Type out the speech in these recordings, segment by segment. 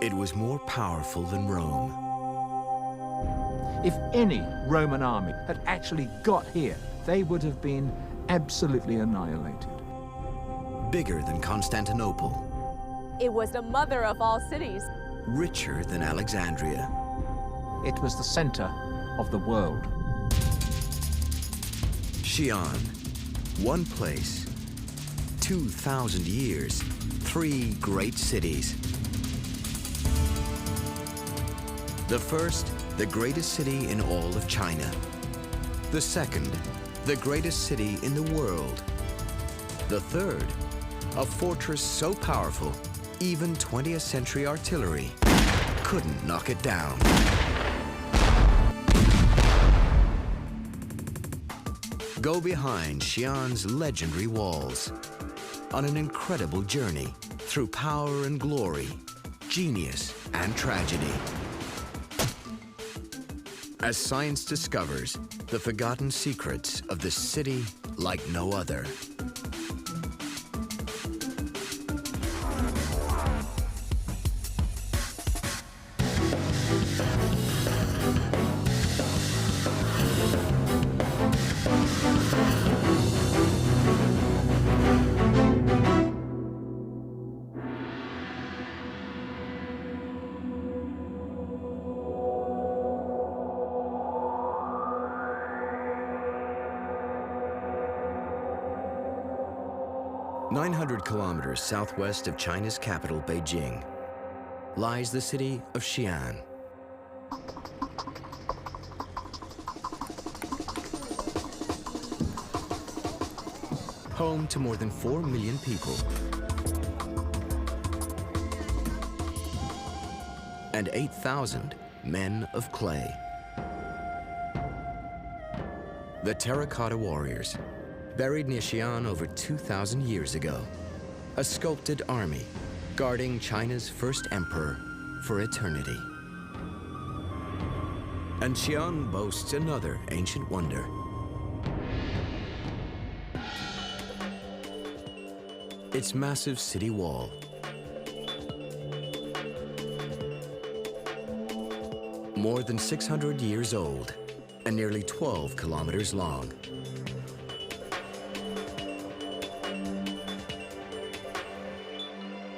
It was more powerful than Rome. If any Roman army had actually got here, they would have been absolutely annihilated. Bigger than Constantinople. It was the mother of all cities. Richer than Alexandria. It was the center of the world. Xi'an, one place, 2,000 years, 3 great cities. The first, the greatest city in all of China. The second, the greatest city in the world. The third, a fortress so powerful, even 20th century artillery couldn't knock it down. Go behind Xi'an's legendary walls on an incredible journey through power and glory, genius and tragedy. As science discovers the forgotten secrets of this city like no other. Kilometers southwest of China's capital, Beijing, lies the city of Xi'an. Home to more than 4 million people and 8,000 men of clay. The Terracotta Warriors, buried near Xi'an over 2,000 years ago. A sculpted army guarding China's first emperor for eternity. And Xi'an boasts another ancient wonder. Its massive city wall. More than 600 years old and nearly 12 kilometers long.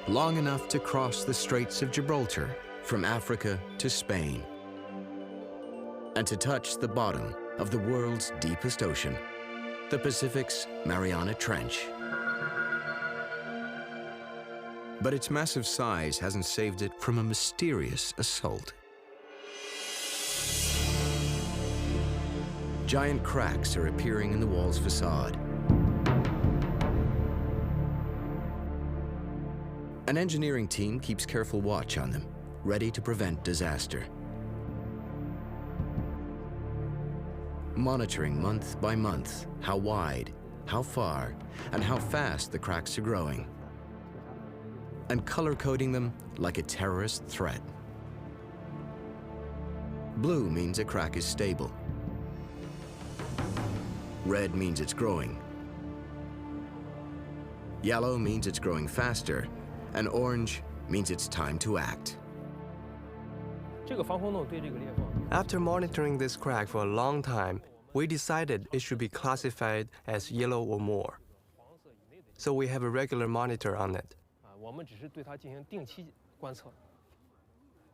Long enough to cross the Straits of Gibraltar from Africa to Spain, and to touch the bottom of the world's deepest ocean, the Pacific's Mariana Trench. But its massive size hasn't saved it from a mysterious assault. Giant cracks are appearing in the wall's facade. An engineering team keeps careful watch on them, ready to prevent disaster. Monitoring month by month how wide, how far, and how fast the cracks are growing. And color-coding them like a terrorist threat. Blue means a crack is stable. Red means it's growing. Yellow means it's growing faster. And orange means it's time to act. After monitoring this crack for a long time, we decided it should be classified as yellow or more. So we have a regular monitor on it.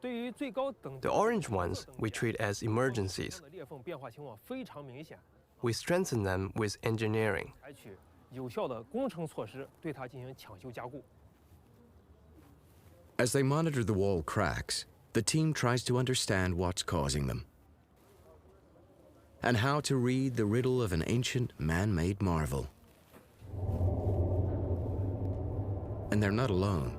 The orange ones we treat as emergencies. We strengthen them with engineering. As they monitor the wall cracks, the team tries to understand what's causing them and how to read the riddle of an ancient man-made marvel. And they're not alone.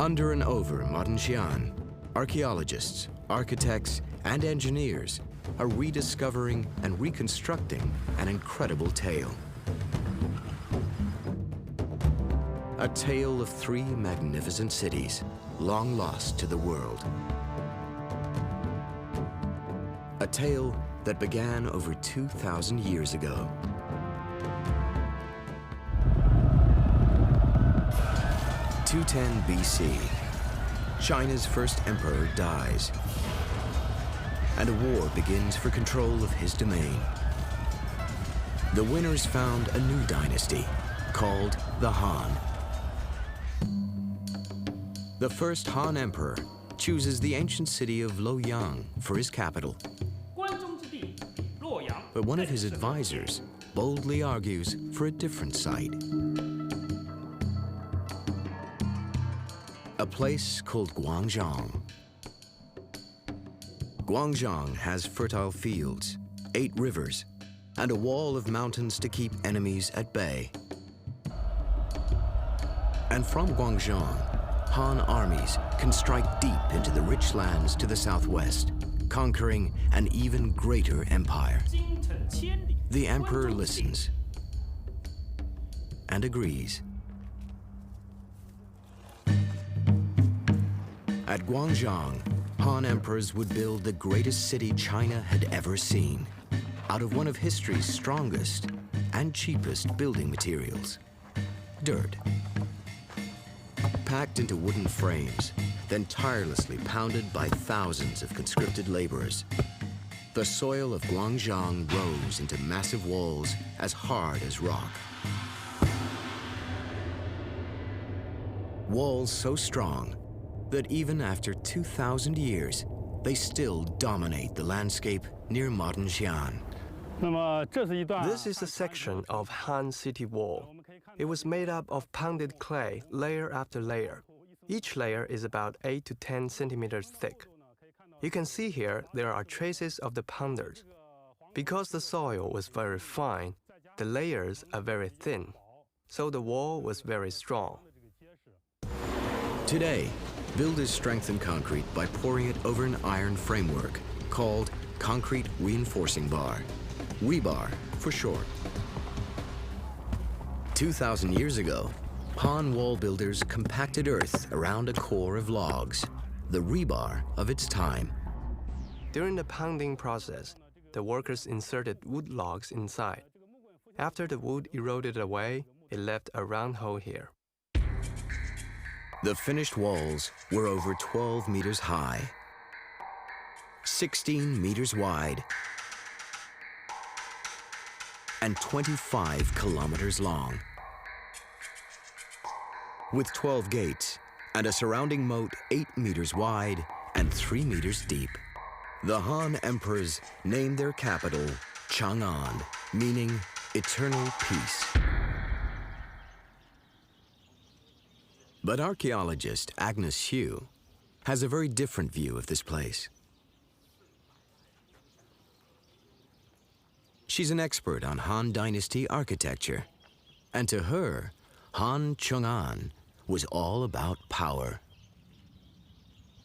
Under and over modern Xi'an, archaeologists, architects, and engineers are rediscovering and reconstructing an incredible tale. A tale of 3 magnificent cities, long lost to the world. A tale that began over 2,000 years ago. 210 BC, China's first emperor dies, and a war begins for control of his domain. The winners found a new dynasty called the Han. The first Han emperor chooses the ancient city of Luoyang for his capital. But one of his advisors boldly argues for a different site. A place called Guangzhong. Guangzhong has fertile fields, 8 rivers, and a wall of mountains to keep enemies at bay. And from Guangzhong, Han armies can strike deep into the rich lands to the southwest, conquering an even greater empire. The emperor listens and agrees. At Guangzhong, Han emperors would build the greatest city China had ever seen, out of one of history's strongest and cheapest building materials, dirt. Packed into wooden frames, then tirelessly pounded by thousands of conscripted laborers, the soil of Guangzhong rose into massive walls as hard as rock. Walls so strong that even after 2,000 years, they still dominate the landscape near modern Xi'an. This is a section of Han City Wall. It was made up of pounded clay, layer after layer. Each layer is about 8 to 10 centimeters thick. You can see here there are traces of the pounders. Because the soil was very fine, the layers are very thin, so the wall was very strong. Today, builders strengthen concrete by pouring it over an iron framework called concrete reinforcing bar, rebar for short. 2,000 years ago, Han wall builders compacted earth around a core of logs, the rebar of its time. During the pounding process, the workers inserted wood logs inside. After the wood eroded away, it left a round hole here. The finished walls were over 12 meters high, 16 meters wide, and 25 kilometers long. With 12 gates and a surrounding moat 8 meters wide and 3 meters deep. The Han emperors named their capital Chang'an, meaning eternal peace. But archaeologist Agnes Hugh has a very different view of this place. She's an expert on Han Dynasty architecture, and to her, Han Chang'an was all about power.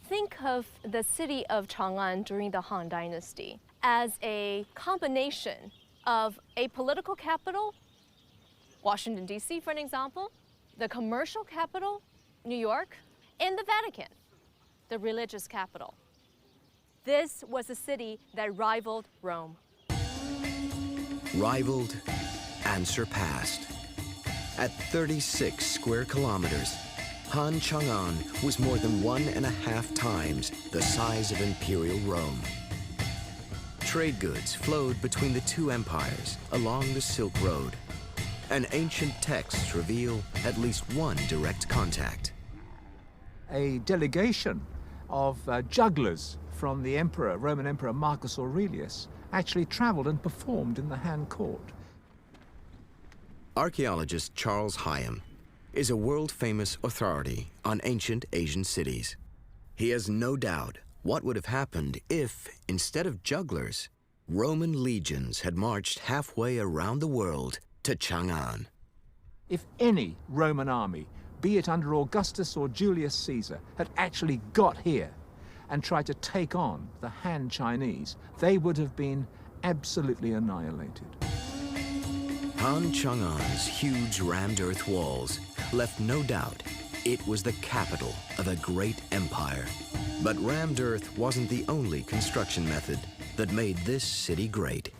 Think of the city of Chang'an during the Han Dynasty as a combination of a political capital, Washington, D.C., for an example, the commercial capital, New York, and the Vatican, the religious capital. This was a city that rivaled Rome. Rivaled and surpassed. At 36 square kilometers, Han Chang'an was more than 1.5 times the size of Imperial Rome. Trade goods flowed between the two empires along the Silk Road, and ancient texts reveal at least one direct contact. A delegation of jugglers from the emperor, Roman Emperor Marcus Aurelius, actually traveled and performed in the Han court. Archaeologist Charles Hyam is a world-famous authority on ancient Asian cities. He has no doubt what would have happened if, instead of jugglers, Roman legions had marched halfway around the world to Chang'an. If any Roman army, be it under Augustus or Julius Caesar, had actually got here and tried to take on the Han Chinese, they would have been absolutely annihilated. Han Chang'an's huge rammed earth walls left no doubt it was the capital of a great empire. But rammed earth wasn't the only construction method that made this city great.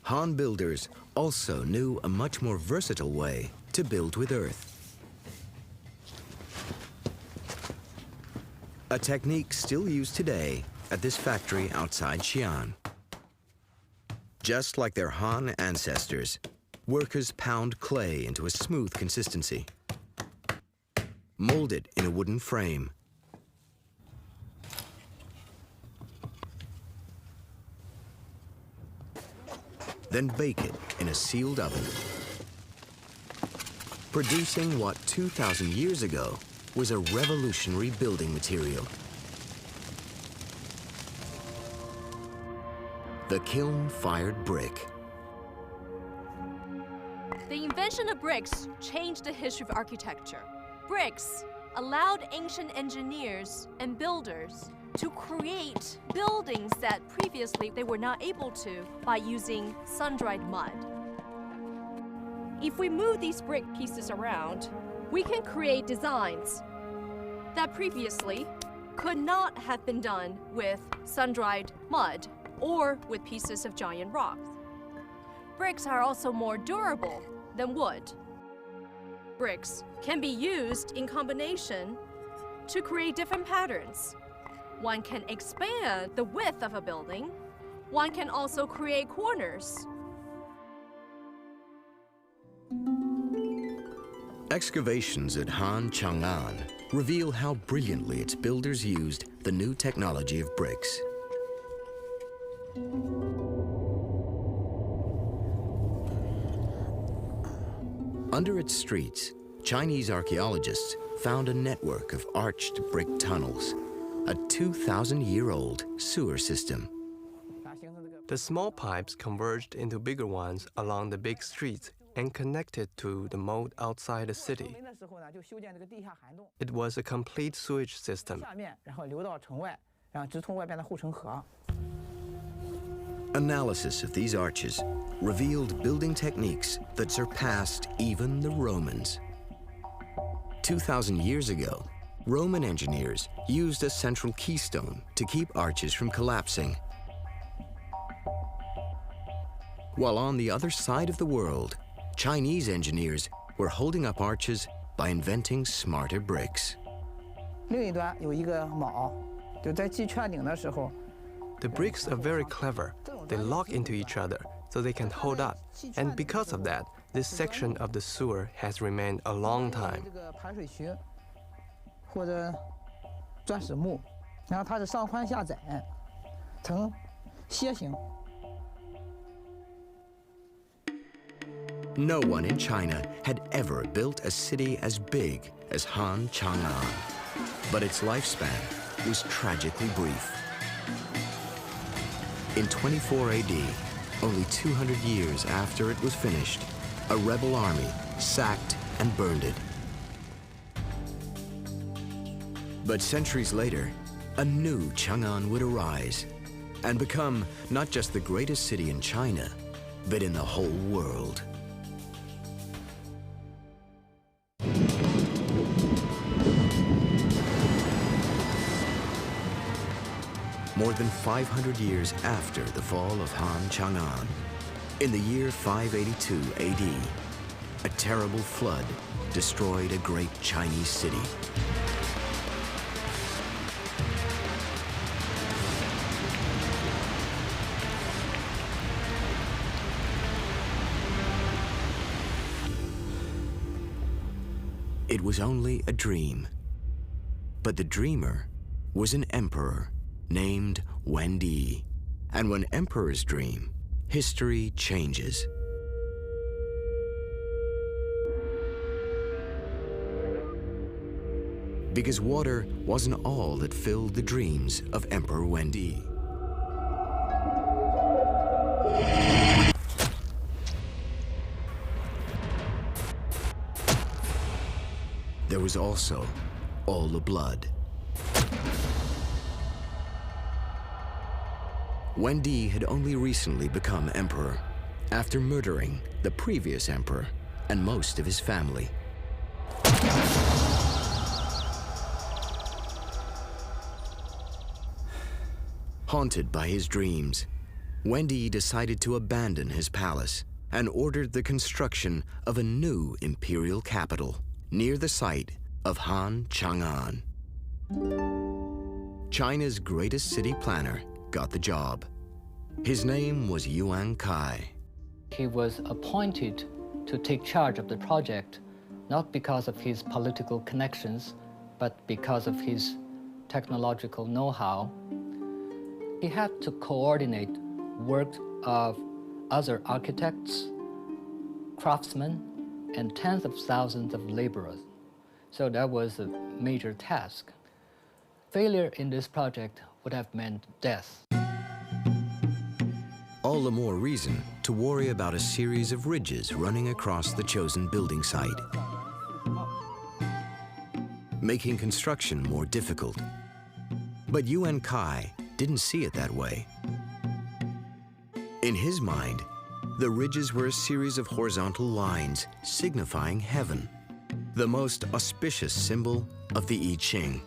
Han builders also knew a much more versatile way to build with earth. a technique still used today at this factory outside Xi'an. Just like their Han ancestors, workers pound clay into a smooth consistency, mold it in a wooden frame, then bake it in a sealed oven, producing what 2,000 years ago was a revolutionary building material. The kiln-fired brick. The invention of bricks changed the history of architecture. Bricks allowed ancient engineers and builders to create buildings that previously they were not able to by using sun-dried mud. If we move these brick pieces around, we can create designs that previously could not have been done with sun-dried mud or with pieces of giant rocks. Bricks are also more durable than wood. Bricks can be used in combination to create different patterns. One can expand the width of a building. One can also create corners. Excavations at Han Chang'an reveal how brilliantly its builders used the new technology of bricks. Under its streets, Chinese archaeologists found a network of arched brick tunnels, a 2,000-year-old sewer system. The small pipes converged into bigger ones along the big streets and connected to the moat outside the city. It was a complete sewage system. Analysis of these arches revealed building techniques that surpassed even the Romans. 2,000 years ago, Roman engineers used a central keystone to keep arches from collapsing. While on the other side of the world, Chinese engineers were holding up arches by inventing smarter bricks. The bricks are very clever. They lock into each other so they can hold up. And because of that, this section of the sewer has remained a long time. No one in China had ever built a city as big as Han Chang'an, but its lifespan was tragically brief. In 24 AD, only 200 years after it was finished, a rebel army sacked and burned it. But centuries later, a new Chang'an would arise and become not just the greatest city in China, but in the whole world. More than 500 years after the fall of Han Chang'an, in the year 582 AD, a terrible flood destroyed a great Chinese city. It was only a dream, but the dreamer was an emperor named Wendi. And when emperors dream, history changes. Because water wasn't all that filled the dreams of Emperor Wendi. There was also all the blood. Wendi had only recently become emperor after murdering the previous emperor and most of his family. Haunted by his dreams, Wendi decided to abandon his palace and ordered the construction of a new imperial capital near the site of Han Chang'an. China's greatest city planner got the job. His name was Yuan Kai. He was appointed to take charge of the project, not because of his political connections, but because of his technological know-how. He had to coordinate work of other architects, craftsmen, and tens of thousands of laborers. So that was a major task. Failure in this project would have meant death. All the more reason to worry about a series of ridges running across the chosen building site, making construction more difficult. But Yuan Kai didn't see it that way. In his mind, the ridges were a series of horizontal lines signifying heaven, the most auspicious symbol of the I Ching.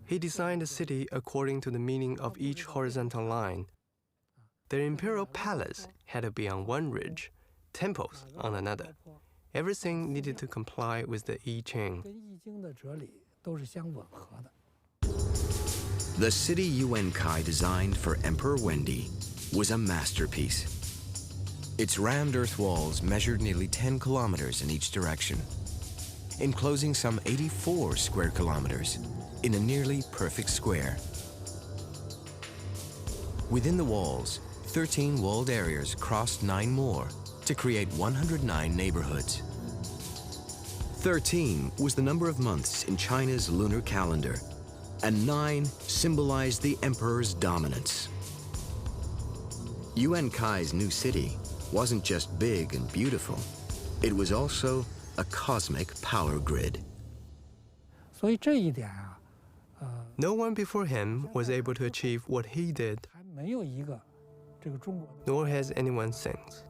He designed the city according to the meaning of each horizontal line. The imperial palace had to be on one ridge, temples on another. Everything needed to comply with the I Ching. The city Yuan Kai designed for Emperor Wendy was a masterpiece. Its rammed earth walls measured nearly 10 kilometers in each direction, enclosing some 84 square kilometers in a nearly perfect square. Within the walls, 13 walled areas crossed 9 more to create 109 neighborhoods. 13 was the number of months in China's lunar calendar, and 9 symbolized the emperor's dominance. Yuan Kai's new city wasn't just big and beautiful, it was also a cosmic power grid. No one before him was able to achieve what he did, nor has anyone since.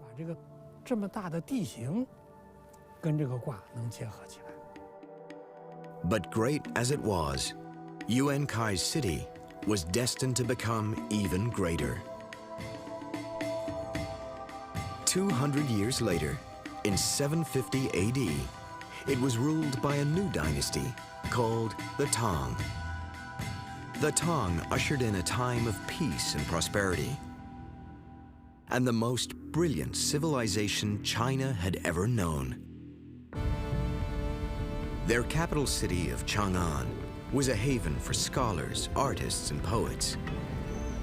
But great as it was, Yuan Kai's city was destined to become even greater. 200 years later, in 750 AD, it was ruled by a new dynasty called the Tang. The Tang ushered in a time of peace and prosperity, and the most brilliant civilization China had ever known. Their capital city of Chang'an was a haven for scholars, artists, and poets.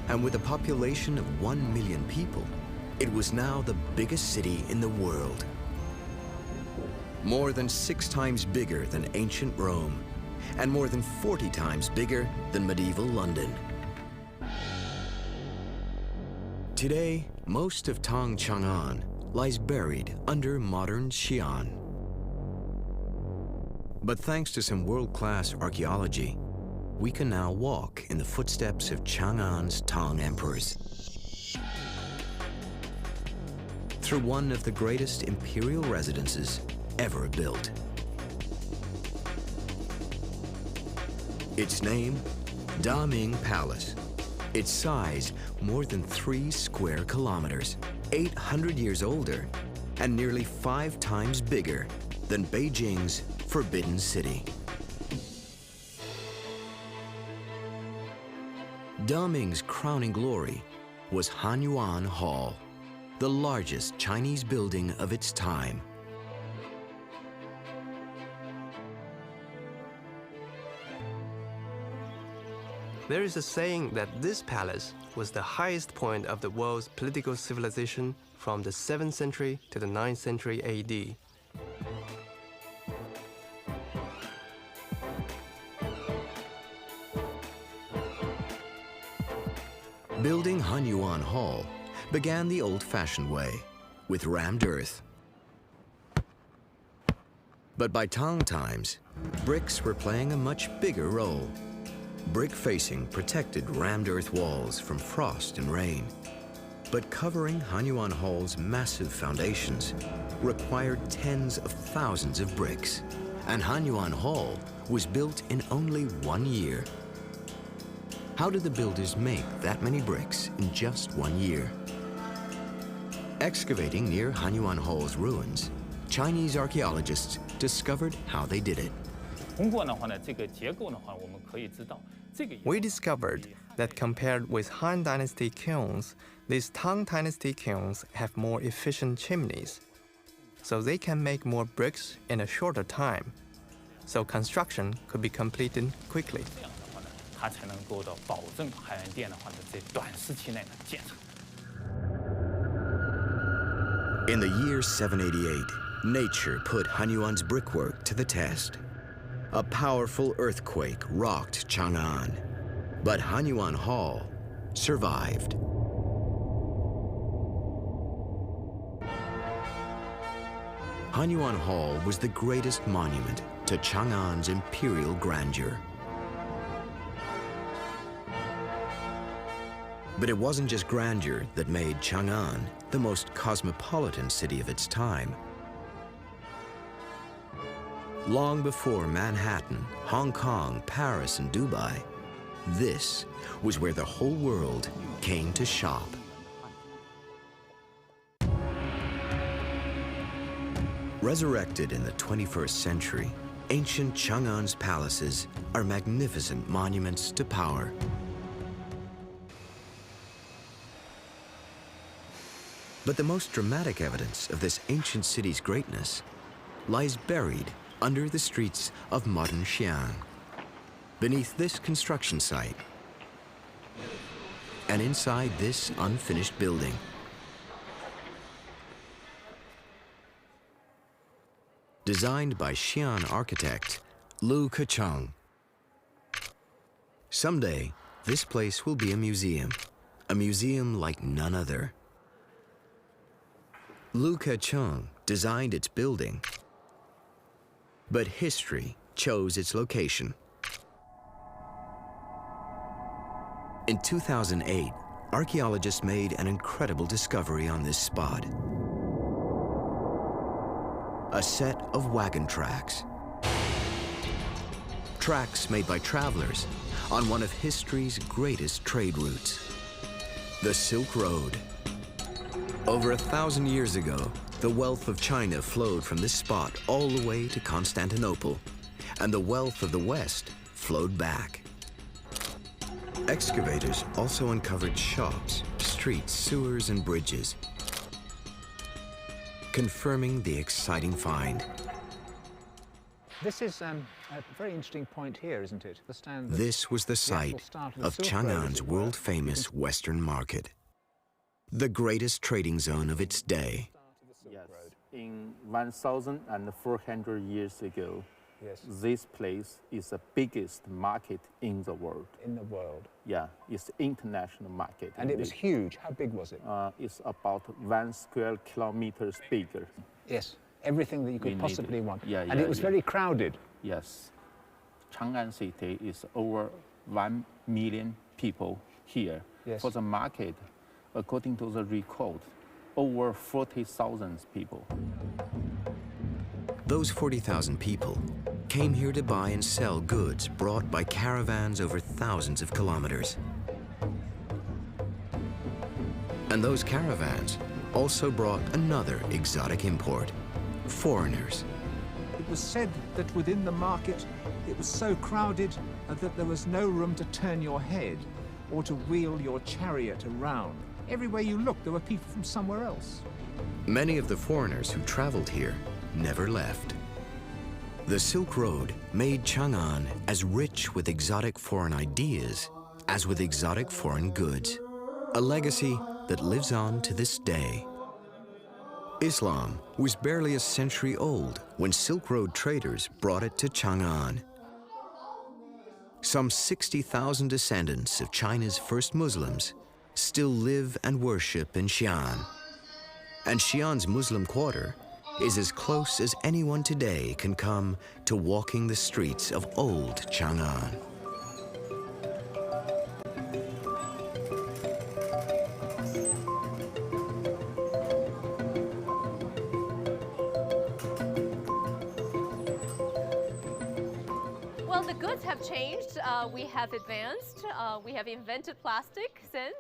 And with a population of 1 million people, it was now the biggest city in the world. More than 6 times bigger than ancient Rome, and more than 40 times bigger than medieval London. Today, most of Tang Chang'an lies buried under modern Xi'an. But thanks to some world-class archaeology, we can now walk in the footsteps of Chang'an's Tang emperors. Through one of the greatest imperial residences ever built. Its name, Daming Palace. Its size, more than 3 square kilometers, 800 years older, and nearly 5 times bigger than Beijing's Forbidden City. Daming's crowning glory was Hanyuan Hall, the largest Chinese building of its time. There is a saying that this palace was the highest point of the world's political civilization from the 7th century to the 9th century AD. Building Hanyuan Hall began the old-fashioned way, with rammed earth. But by Tang times, bricks were playing a much bigger role. Brick facing protected rammed earth walls from frost and rain. But covering Hanyuan Hall's massive foundations required tens of thousands of bricks, and Hanyuan Hall was built in only 1 year. How did the builders make that many bricks in just 1 year? Excavating near Hanyuan Hall's ruins, Chinese archaeologists discovered how they did it. We discovered that compared with Han Dynasty kilns, these Tang Dynasty kilns have more efficient chimneys, so they can make more bricks in a shorter time, so construction could be completed quickly. In the year 788, nature put Hanyuan's brickwork to the test. A powerful earthquake rocked Chang'an, but Hanyuan Hall survived. Hanyuan Hall was the greatest monument to Chang'an's imperial grandeur. But it wasn't just grandeur that made Chang'an the most cosmopolitan city of its time. Long before Manhattan, Hong Kong, Paris, and Dubai, this was where the whole world came to shop. Resurrected in the 21st century, ancient Chang'an's palaces are magnificent monuments to power. But the most dramatic evidence of this ancient city's greatness lies buried under the streets of modern Xi'an, beneath this construction site, and inside this unfinished building. Designed by Xi'an architect Lu Kecheng. Someday, this place will be a museum like none other. Lu Kecheng designed its building, but history chose its location. In 2008, archaeologists made an incredible discovery on this spot. A set of wagon tracks. Tracks made by travelers on one of history's greatest trade routes, the Silk Road. Over 1,000 years ago, the wealth of China flowed from this spot all the way to Constantinople, and the wealth of the West flowed back. Excavators also uncovered shops, streets, sewers, and bridges, confirming the exciting find. This is a very interesting point here, isn't it? This was the site of Chang'an's world-famous Western Market, the greatest trading zone of its day. Yes, in 1,400 years ago, Yes. this place is the biggest market in the world. In the world. Yeah, it's international market. And it was huge. How big was it? It's about 1 square kilometers bigger. Yes, everything that you could possibly want. Yeah, and it was very crowded. Yes. Chang'an City is over 1 million people here. Yes. For the market, according to the record, over 40,000 people. Those 40,000 people came here to buy and sell goods brought by caravans over thousands of kilometers. And those caravans also brought another exotic import, foreigners. It was said that within the market, it was so crowded that there was no room to turn your head or to wheel your chariot around. Everywhere you looked, there were people from somewhere else. Many of the foreigners who traveled here never left. The Silk Road made Chang'an as rich with exotic foreign ideas as with exotic foreign goods, a legacy that lives on to this day. Islam was barely a century old when Silk Road traders brought it to Chang'an. Some 60,000 descendants of China's first Muslims still live and worship in Xi'an. And Xi'an's Muslim quarter is as close as anyone today can come to walking the streets of old Chang'an. Well, the goods have changed. We have advanced. We have invented plastic since.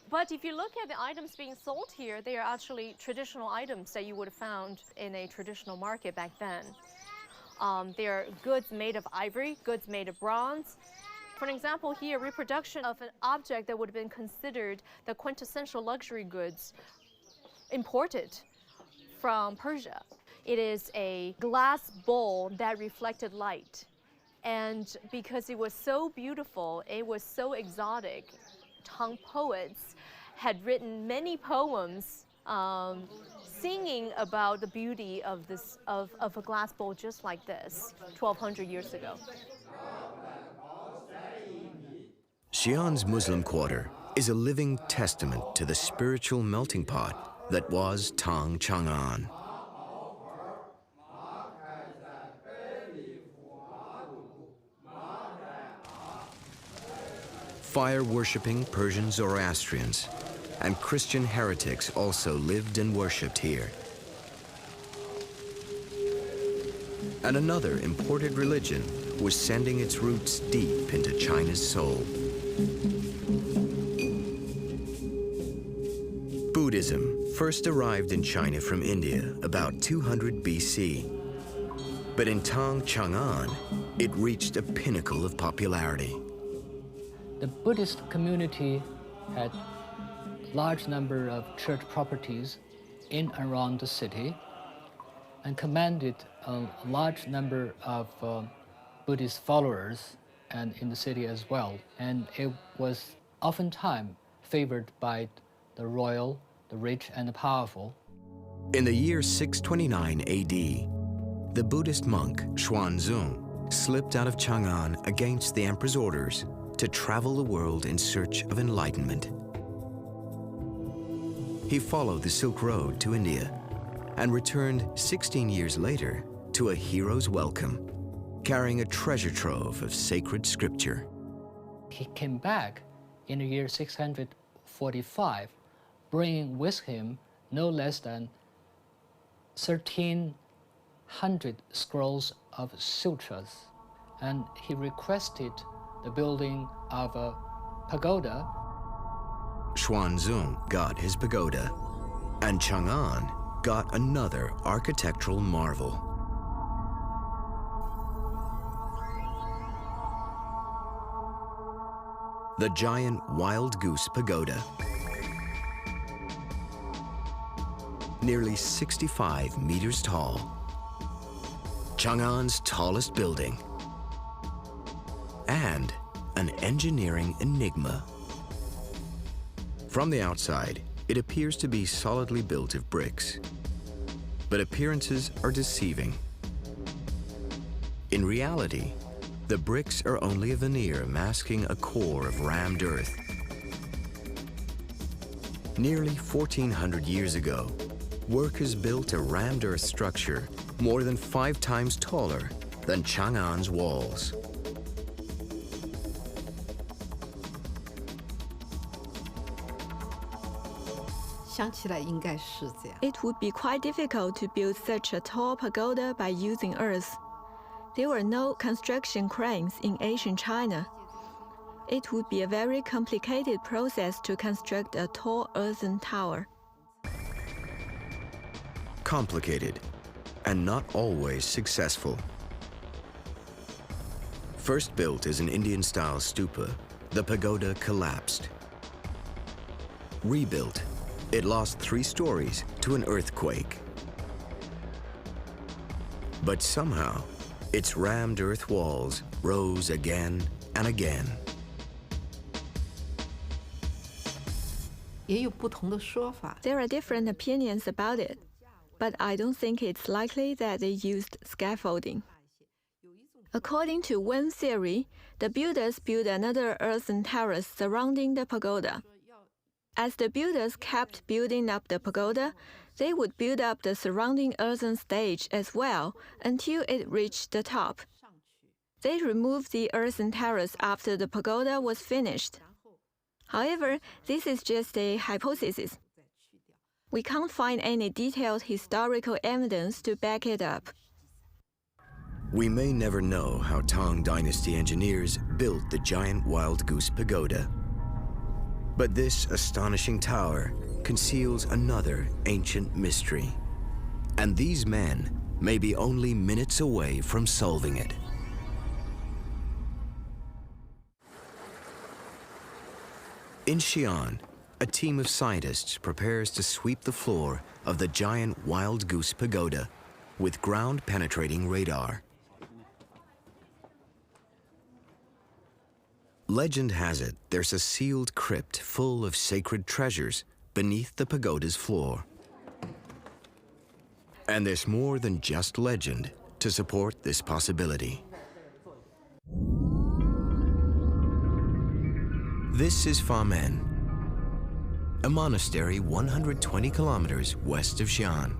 But if you look at the items being sold here, they are actually traditional items that you would have found in a traditional market back then. They're goods made of ivory, goods made of bronze. For example, here, reproduction of an object that would have been considered the quintessential luxury goods imported from Persia. It is a glass bowl that reflected light. And because it was so beautiful, it was so exotic, Tang poets had written many poems singing about the beauty of a glass bowl just like this 1,200 years ago. Xi'an's Muslim quarter is a living testament to the spiritual melting pot that was Tang Chang'an. Fire-worshipping Persian Zoroastrians and Christian heretics also lived and worshipped here. And another imported religion was sending its roots deep into China's soul. Buddhism first arrived in China from India about 200 BC. But in Tang Chang'an, it reached a pinnacle of popularity. The Buddhist community had a large number of church properties in and around the city and commanded a large number of Buddhist followers and in the city as well. And it was oftentimes favored by the royal, the rich, and the powerful. In the year 629 AD, the Buddhist monk Xuanzong slipped out of Chang'an against the emperor's orders to travel the world in search of enlightenment. He followed the Silk Road to India and returned 16 years later to a hero's welcome, carrying a treasure trove of sacred scripture. He came back in the year 645, bringing with him no less than 1,300 scrolls of sutras, and he requested the building of a pagoda. Xuanzong got his pagoda, and Chang'an got another architectural marvel. The giant Wild Goose Pagoda. Nearly 65 meters tall. Chang'an's tallest building. And an engineering enigma. From the outside, it appears to be solidly built of bricks. But appearances are deceiving. In reality, the bricks are only a veneer masking a core of rammed earth. Nearly 1,400 years ago, workers built a rammed earth structure more than 5 times taller than Chang'an's walls. It would be quite difficult to build such a tall pagoda by using earth. There were no construction cranes in ancient China. It would be a very complicated process to construct a tall earthen tower. Complicated, and not always successful. First built as an Indian-style stupa, the pagoda collapsed. Rebuilt, it lost 3 stories to an earthquake. But somehow, its rammed earth walls rose again and again. There are different opinions about it, but I don't think it's likely that they used scaffolding. According to one theory, the builders built another earthen terrace surrounding the pagoda. As the builders kept building up the pagoda, they would build up the surrounding earthen stage as well until it reached the top. They removed the earthen terrace after the pagoda was finished. However, this is just a hypothesis. We can't find any detailed historical evidence to back it up. We may never know how Tang Dynasty engineers built the giant Wild Goose Pagoda. But this astonishing tower conceals another ancient mystery. And these men may be only minutes away from solving it. In Xi'an, a team of scientists prepares to sweep the floor of the giant Wild Goose Pagoda with ground-penetrating radar. Legend has it there's a sealed crypt full of sacred treasures beneath the pagoda's floor. And there's more than just legend to support this possibility. This is Famen, a monastery 120 kilometers west of Xi'an.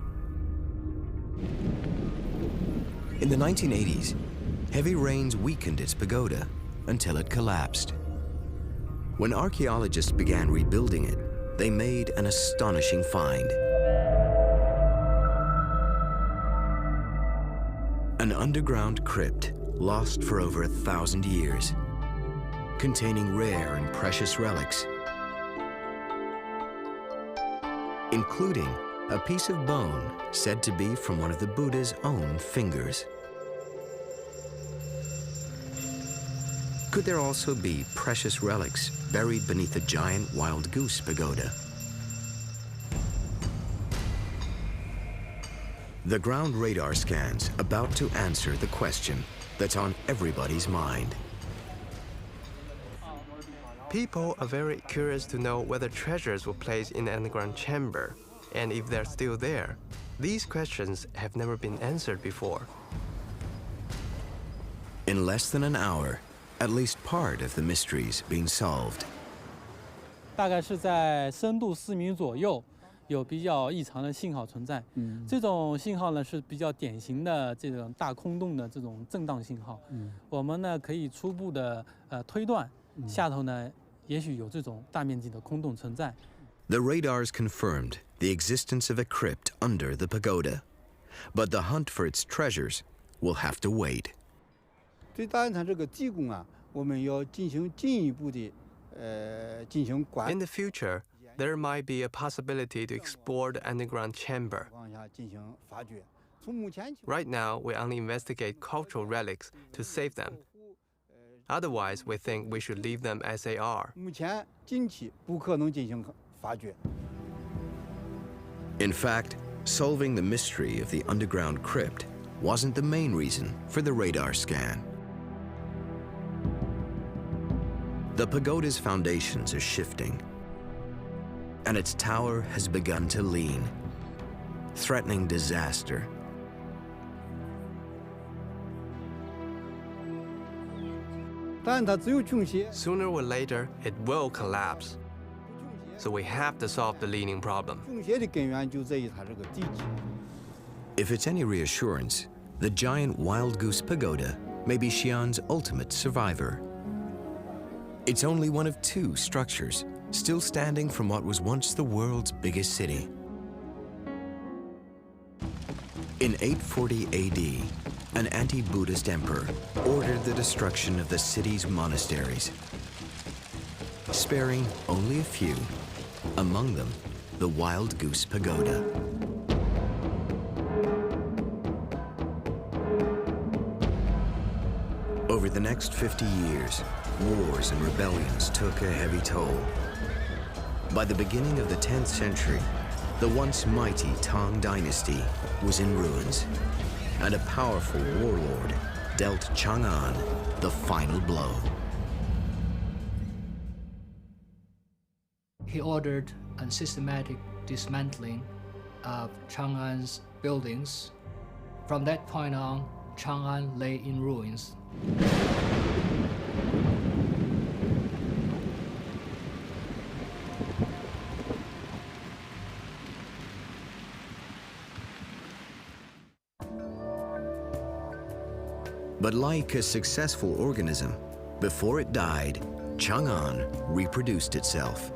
In the 1980s, heavy rains weakened its pagoda until it collapsed. When archaeologists began rebuilding it, they made an astonishing find. An underground crypt lost for over 1,000 years, containing rare and precious relics, including a piece of bone said to be from one of the Buddha's own fingers. Could there also be precious relics buried beneath the giant Wild Goose Pagoda? The ground radar scans about to answer the question that's on everybody's mind. People are very curious to know whether treasures were placed in the underground chamber, and if they're still there. These questions have never been answered before. In less than an hour, at least part of the mystery's been solved. 大概是在深度4米左右，有比较异常的信号存在。这种信号呢是比较典型的这种大空洞的这种震荡信号。我们呢可以初步的推断，下头呢也许有这种大面积的空洞存在。The radars confirmed the existence of a crypt under the pagoda, but the hunt for its treasures will have to wait. 对大雁塔这个地宫啊，我们要进行进一步的进行管。 In the future, there might be a possibility to explore the underground chamber. 往下进行发掘。从目前 Right now, we only investigate cultural relics to save them. Otherwise, we think we should leave them as they are. 目前近期不可能进行发掘。 In fact, solving the mystery of the underground crypt wasn't the main reason for the radar scan. The pagoda's foundations are shifting, and its tower has begun to lean, threatening disaster. Sooner or later, it will collapse. So we have to solve the leaning problem. 倾斜的根源就在于它这个地基。 If it's any reassurance, the giant Wild Goose Pagoda may be Xi'an's ultimate survivor. It's only one of 2 structures still standing from what was once the world's biggest city. In 840 AD, an anti-Buddhist emperor ordered the destruction of the city's monasteries, sparing only a few, among them the Wild Goose Pagoda. Over the next 50 years, wars and rebellions took a heavy toll. By the beginning of the 10th century, the once mighty Tang dynasty was in ruins, and a powerful warlord dealt Chang'an the final blow. He ordered a systematic dismantling of Chang'an's buildings. From that point on, Chang'an lay in ruins. But like a successful organism, before it died, Chang'an reproduced itself.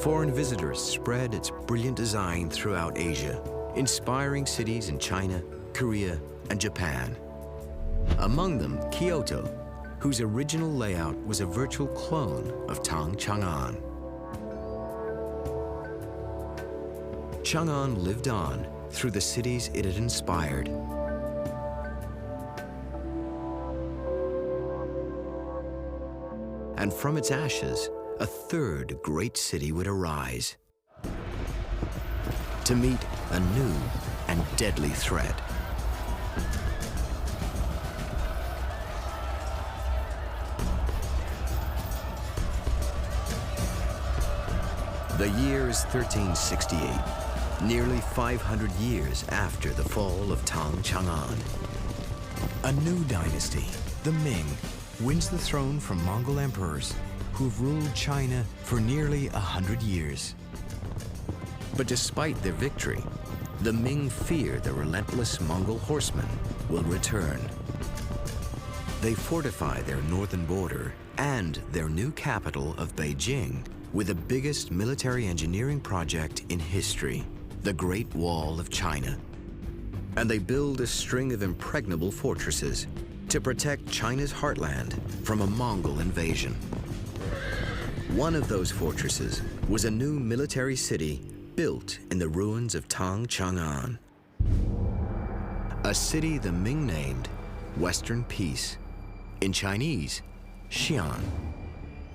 Foreign visitors spread its brilliant design throughout Asia, inspiring cities in China, Korea, and Japan. Among them, Kyoto, whose original layout was a virtual clone of Tang Chang'an. Chang'an lived on through the cities it had inspired. And from its ashes, a third great city would arise to meet a new and deadly threat. The year is 1368, nearly 500 years after the fall of Tang Chang'an. A new dynasty, the Ming, wins the throne from Mongol emperors who've ruled China for nearly 100 years. But despite their victory, the Ming fear the relentless Mongol horsemen will return. They fortify their northern border and their new capital of Beijing with the biggest military engineering project in history, the Great Wall of China. And they build a string of impregnable fortresses to protect China's heartland from a Mongol invasion. One of those fortresses was a new military city built in the ruins of Tang Chang'an. A city the Ming named Western Peace, in Chinese, Xi'an.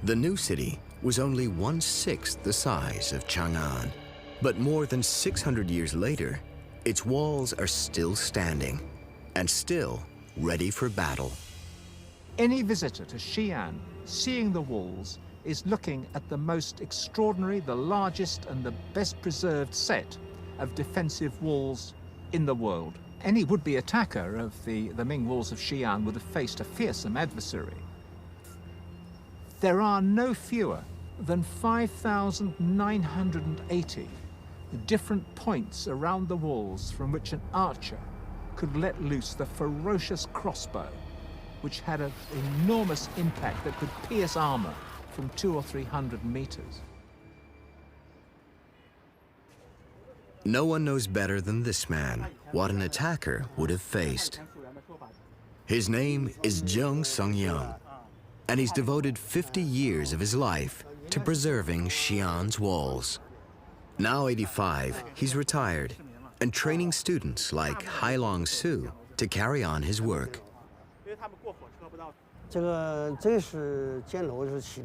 The new city was only 1/6 the size of Chang'an, but more than 600 years later, its walls are still standing and still ready for battle. Any visitor to Xi'an, seeing the walls, is looking at the most extraordinary, the largest and the best preserved set of defensive walls in the world. Any would-be attacker of the Ming walls of Xi'an would have faced a fearsome adversary. There are no fewer than 5,980 different points around the walls from which an archer could let loose the ferocious crossbow, which had an enormous impact that could pierce armor from 200 or 300 meters. No one knows better than this man what an attacker would have faced. His name is Zheng Songyang, and he's devoted 50 years of his life to preserving Xi'an's walls. Now 85, he's retired and training students like Hailong Su to carry on his work.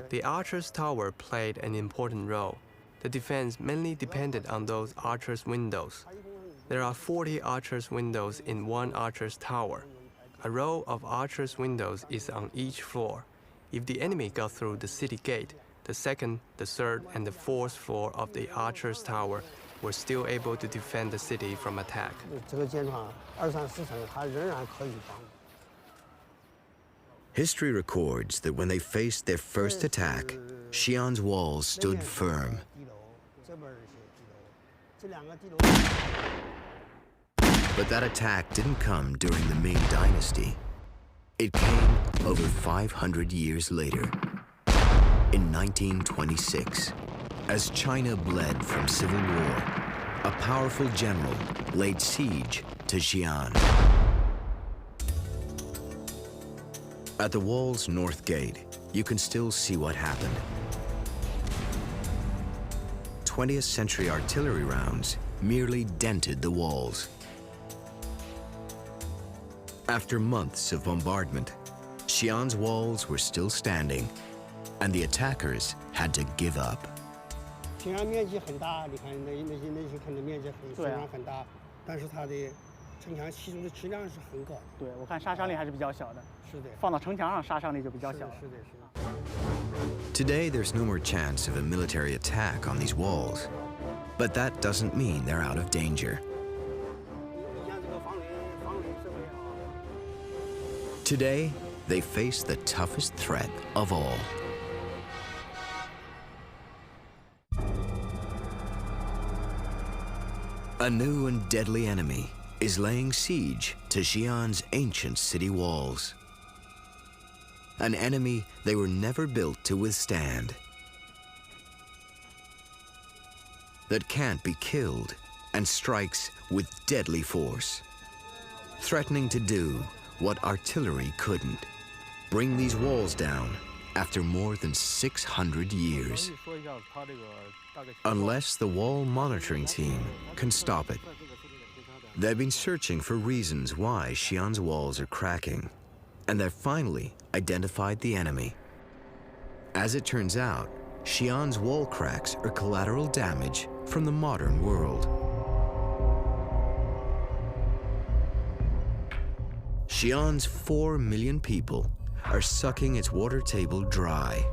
The archer's tower played an important role. The defense mainly depended on those archers' windows. There are 40 archers' windows in one archer's tower. A row of archers' windows is on each floor. If the enemy got through the city gate, the second, the third, and the fourth floor of the archer's tower were still able to defend the city from attack. History records that when they faced their first attack, Xi'an's walls stood firm. But that attack didn't come during the Ming Dynasty. It came over 500 years later, in 1926. As China bled from civil war, a powerful general laid siege to Xi'an. At the wall's north gate, you can still see what happened. 20th century artillery rounds merely dented the walls. After months of bombardment, Xi'an's walls were still standing, and the attackers had to give up. Today, there's no more chance of a military attack on these walls, but that doesn't mean they're out of danger. Today, they face the toughest threat of all. A new and deadly enemy is laying siege to Xi'an's ancient city walls. An enemy they were never built to withstand. That can't be killed and strikes with deadly force, threatening to do what artillery couldn't: bring these walls down after more than 600 years. Unless the wall monitoring team can stop it. They've been searching for reasons why Xi'an's walls are cracking, and they've finally identified the enemy. As it turns out, Xi'an's wall cracks are collateral damage from the modern world. Xi'an's 4 million people are sucking its water table dry,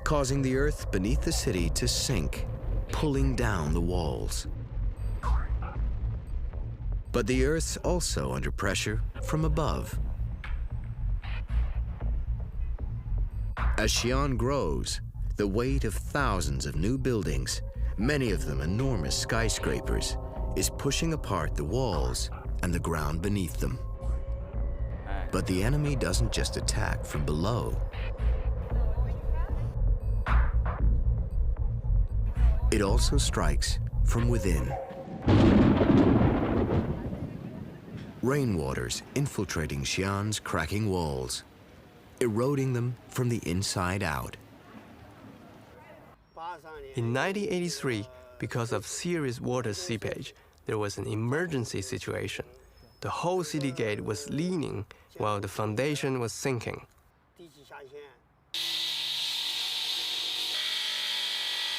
causing the earth beneath the city to sink, pulling down the walls. But the earth's also under pressure from above. As Xi'an grows, the weight of thousands of new buildings, many of them enormous skyscrapers, is pushing apart the walls and the ground beneath them. But the enemy doesn't just attack from below. It also strikes from within. Rainwaters infiltrating Xi'an's cracking walls, eroding them from the inside out. In 1983, because of serious water seepage, there was an emergency situation. The whole city gate was leaning while the foundation was sinking.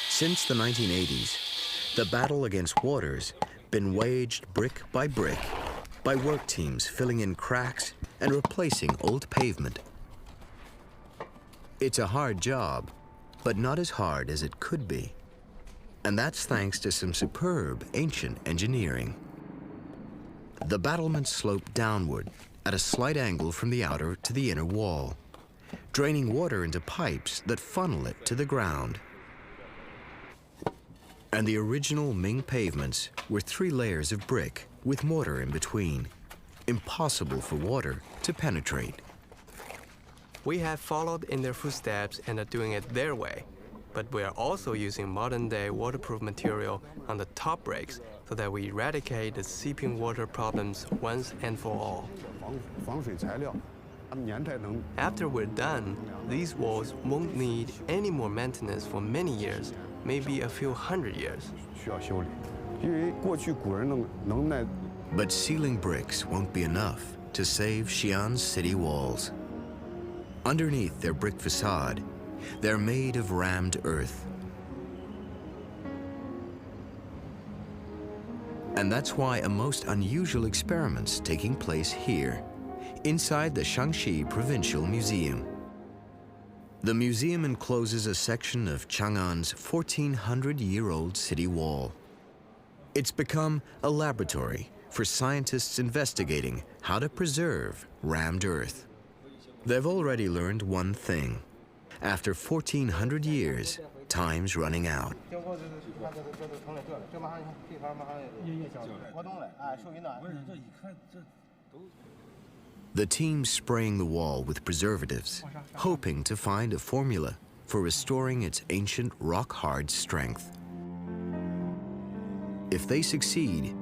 Since the 1980s, the battle against water's been waged brick by work teams filling in cracks and replacing old pavement. It's a hard job, but not as hard as it could be. And that's thanks to some superb ancient engineering. The battlements slope downward at a slight angle from the outer to the inner wall, draining water into pipes that funnel it to the ground. And the original Ming pavements were 3 layers of brick with mortar in between, impossible for water to penetrate. We have followed in their footsteps and are doing it their way, but we are also using modern-day waterproof material on the top bricks so that we eradicate the seeping water problems once and for all. After we're done, these walls won't need any more maintenance for many years, maybe a few hundred years. But sealing bricks won't be enough to save Xi'an's city walls. Underneath their brick facade, they're made of rammed earth. And that's why a most unusual experiment's taking place here, inside the Shaanxi Provincial Museum. The museum encloses a section of Chang'an's 1,400-year-old city wall. It's become a laboratory for scientists investigating how to preserve rammed earth. They've already learned one thing. After 1,400 years, time's running out. The team's spraying the wall with preservatives, hoping to find a formula for restoring its ancient rock-hard strength. If they succeed,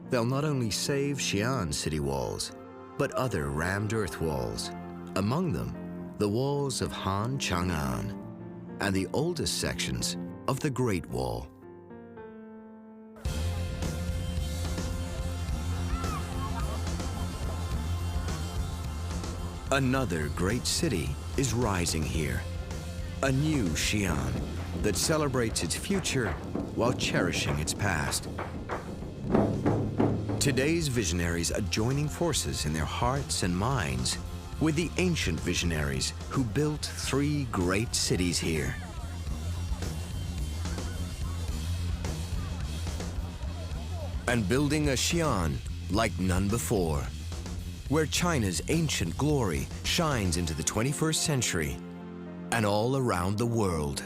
they'll not only save Xi'an city walls, but other rammed earth walls, among them the walls of Han Chang'an and the oldest sections of the Great Wall. Another great city is rising here, a new Xi'an that celebrates its future while cherishing its past. Today's visionaries are joining forces in their hearts and minds with the ancient visionaries who built 3 great cities here. And building a Xi'an like none before, where China's ancient glory shines into the 21st century and all around the world.